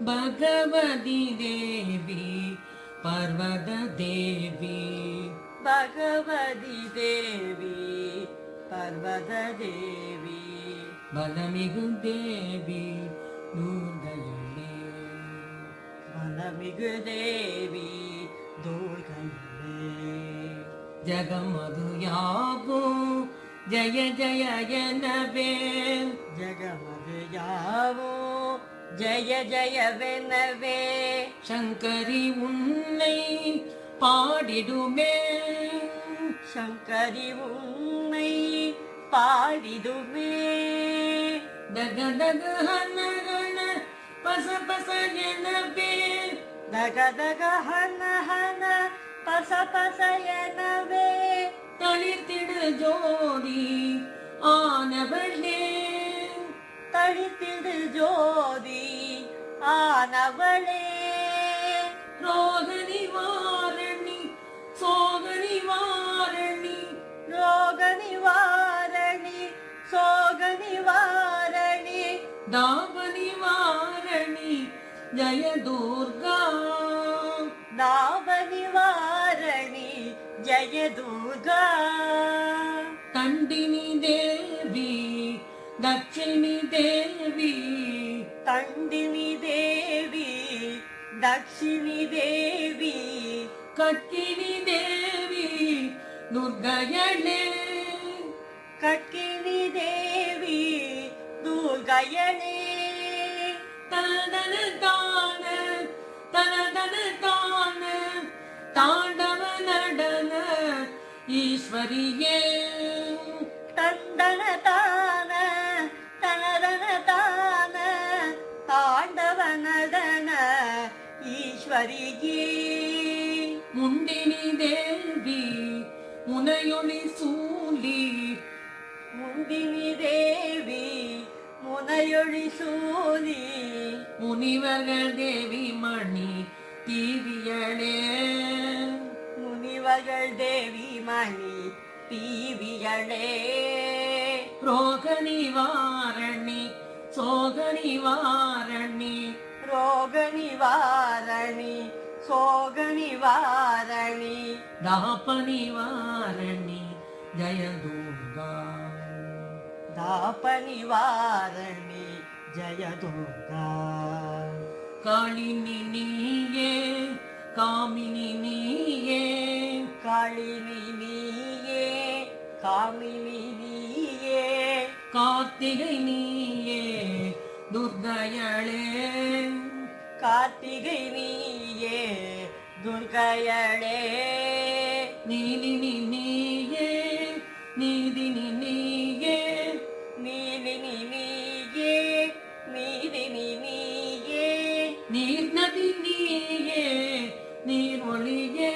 भगवती देवी पर्वत देवी भगवती देवी पर्वत देवी बलमिगु देवी दुर्गयणे बलमिगु देवी दुर्गयणे जगमधु यावो जय जय जनवे जगमधु यावो जय जय वेनवे शंकरी उन्नै पाडिडुमे शंकरी उन्नै पाडिडुमे दग दग हन हन पस पस जनवे दग दग हन हन पस पस जनवे तलिर्तिडु जोड़ी आनवळे तलिर्तिडु जोड़ी आनवळे रोग निवारणी सोग निवारणी रोग निवारणी सोग निवारणी दाप निवारणी जय दुर्गा दाप निवारणी जय दुर्गा तंडिनी देवी दक्षिणी देवी तंडिनी देवी दक्षिणी देवी कट्टिनी देवी दुर्गयणे कट्टिनी देवी दुर्गयणे तनदन तान तनदन तान तांडव नडन ईश्वरिये तंदन तान तनदन तान तांडव नदन ईश्वरिये मुंडिनी देवी मुनयोलि सूली मुंडिनी देवी मुनयोलि सूली मुनिवर्गल देवी मणि तीवियळे मुनिवर्गल देवी मणि तीवियळे रोग निवारणी सोग निवारणी रोग निवारणी सोग निवारणी दाप निवारणी जय दुर्गा दाप निवारणी जय दुर्गा कालिनी नीये कामिनी नीये कालिनी नीये कामिनी नीये कार्तिகை நீயே துர்கயளே कार्तिकै नीये दुर्गयळे நீலினி நீயே நீதினி நீயே नीलिनी नीये नीलिनी नीये நீர் நதி நீயே நீர் ஒளியே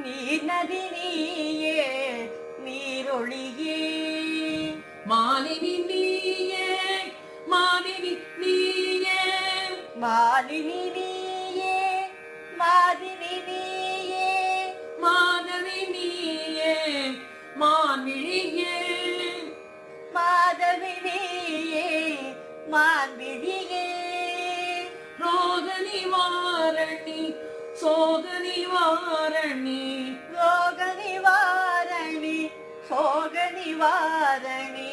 நீர் நதி நீயே நீரொளியே மாலினி நீயே மாலினி நீயே மாலினி நீயே மாதினி நீயே மாதவி நீயே மான்விழியே மாதவி நீயே மான்விழியே ரோக நிவாரணி சோக நிவாரணி ரோக நிவாரணி சோக நிவாரணி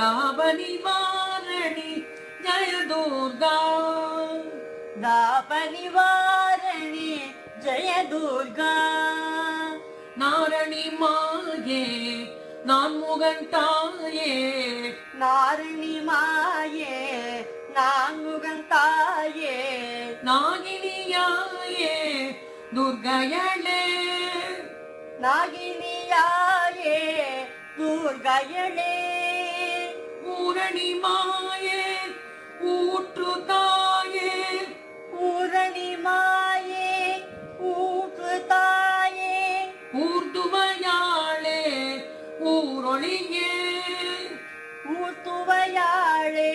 தாப நிவாரணி ஜய துர்கா தாப நிவாரணி ஜய துர்கா நாரணி மாயே நான் முகன் தாயே நாரணி மாயே நான்முகன் தாயே நாகினியாயே துர்கயளே நாகினியாயே துர்கயளே பூரணி மாயே ஊற்று தாயே பூரணி மாயே ஊற்று தாயே ஊர்துவையாளே ஊரொளியே ஊர்த்துவையாளே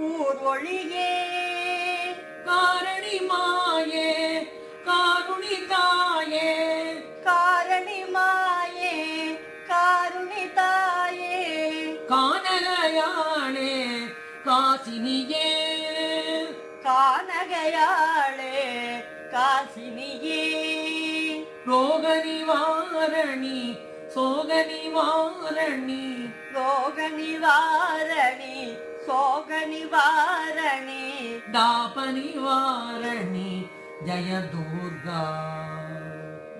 ஊர்வொழியே காரணி மாயே காருணி தாயே காரணி மாயே காருணி தாயே கானகயாளே காசினியே கானகையாளே காசினியே ரோக நிவாரணி சோக நிவாரணி ரோக நிவாரணி சோக நிவாரணி தாப நிவாரணி ஜய துர்கா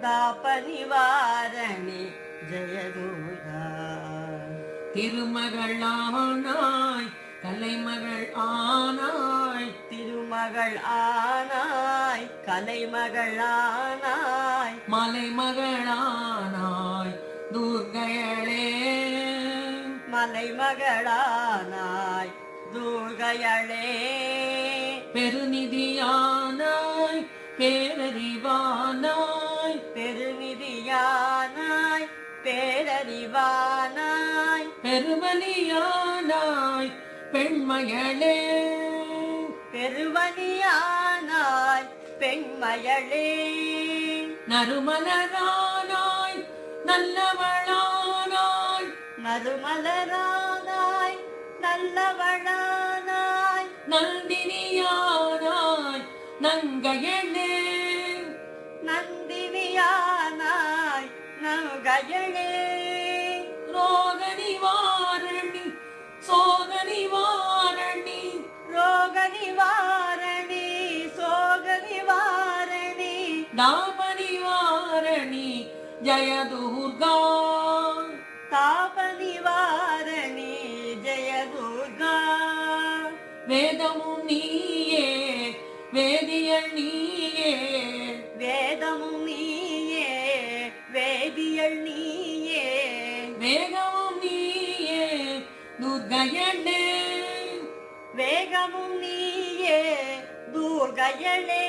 தாப நிவாரணி ஜெய துர்கா திருமகள் ஆனாய் கலைமகள் ஆனாய் திருமகள் ஆனாய் கலைமகள் ஆனாய் மலைமகள் ஆனாய் துர்கையளே மலைமகளானாய் துர்கையளே பெருநிதியானாய் பேரறிவானாய் பெருநிதியானாய் பேரறிவானாய் பெருவலியானாய் பெண்மகளே பெருவனியானாய் பெண்மயளே நறுமலரானாய் நல்லவளானாய் நறுமலரானாய் நல்லவளானாய் நந்தினியானாய் நங்கையளே நந்தினியானாய் நங்கையளே ரோக நிவாரணி சோக நிவாரணி ரோக நிவாரணி சோக நிவாரணி தாப நிவாரணி ஜய துர்கா தாப நிவாரணி ஜெய துர்கா வேதமும் நீயே வேதியல் நீயே வேதமும் நீயே வேதியல் நீயே வேகமும் நீயே துர்கையளே வேகமும் நீயே துர்கையளே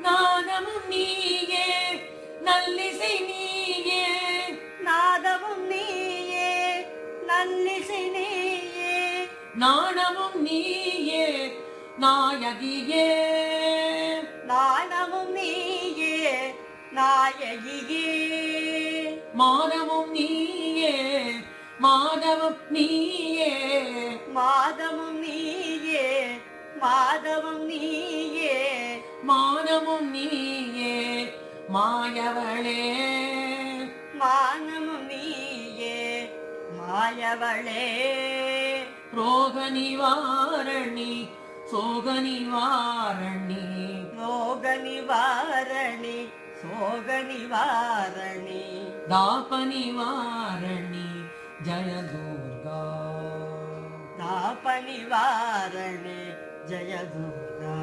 நாதமும் நீயே நல்லிசை நீயே நாதமும் நீயே நல்லிசை நீயே நாணமும் நீயே நாயகியே நாணமும் நீயே நாயகியே மானமும் நீயே மாதவம் நீயே மாதமும் நீயே மாதவம் நீயே மானமும் நீயே மாயவளே மானமும் நீயே மாயவளே ரோக நிவாரணி சோக நிவாரணி ரோக நிவாரணி சோக நிவாரணி தாப நிவாரணி ஜய துர்கா தாப நிவாரணி ஜய துர்கா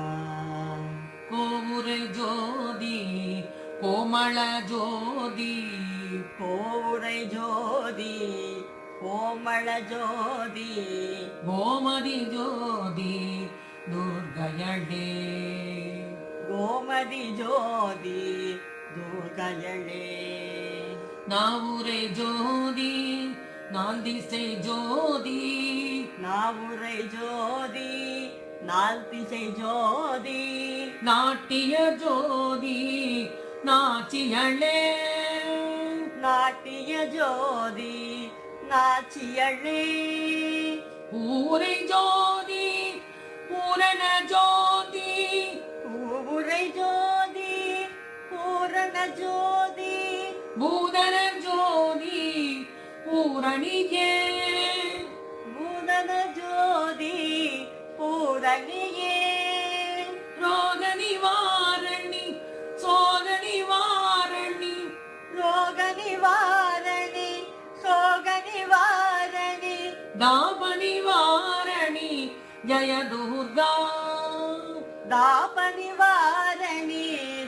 கோமுறை ஜோதி கோமள ஜோதி கோரை ஜோதி கோமள ஜோதி கோமதி ஜோதி துர்கையளே கோமதி ஜோதி துர்கையளே நாவுரை ஜோதி நால் திசை ஜோதி நாவுரை ஜோதி நால் திசை ஜோதி நாட்டிய ஜோதி நாச்சியளே நாட்டிய ஜோதி நாச்சியளே ஊரை ஜோதி பூரண ஜோதி ஊரை ஜோதி பூரண ஜோதி பூதன ஜோதி பூரணியே பூதன ஜோதி பூரணியே ரோக நிவாரணி சோக நிவாரணி ரோக நிவாரணி சோக நிவாரணி தாப நிவாரணி ஜய துர்கா தாப நிவாரணி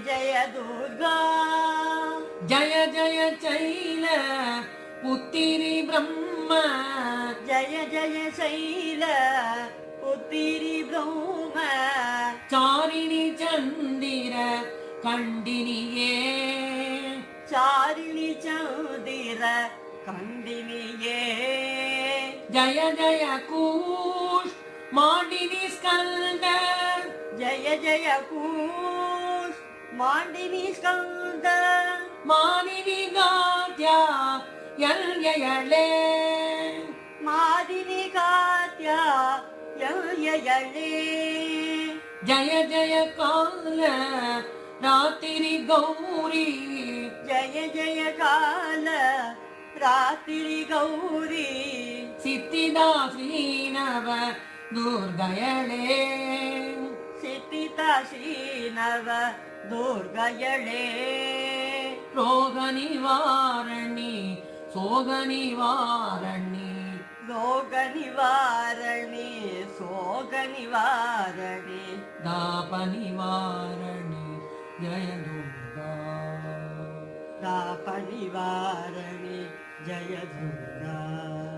ஜய துர்கா ஜய ஜய சைல புத்திரி பிரம்ம ஜய ஜய சைல புத்திரி பிரம்ம சாரிணி சந்திர கண்டினியே சாரிணி சந்திர கண்டினியே ஜய ஜய கூஷ் மாண்டினி ஸ்கந்த ஜய ஜய கூஷ் மாண்டினி ஸ்கந்த மானினி காத்யா யல்யயளே மாதினி காத்யா யல்யயளே जय जय काल रात्रि गौरी जय जय काल रात्रि गौरी सिद्धिदा श्रीनव दुर्गयळे सिद्धिदा श्रीनव दुर्गयळे रोग निवारणी सोग निवारणी रोग निवारणी सोग निवारणी दाप निवारणी जय दुर्गा ताप निवारणी जय दुर्गा।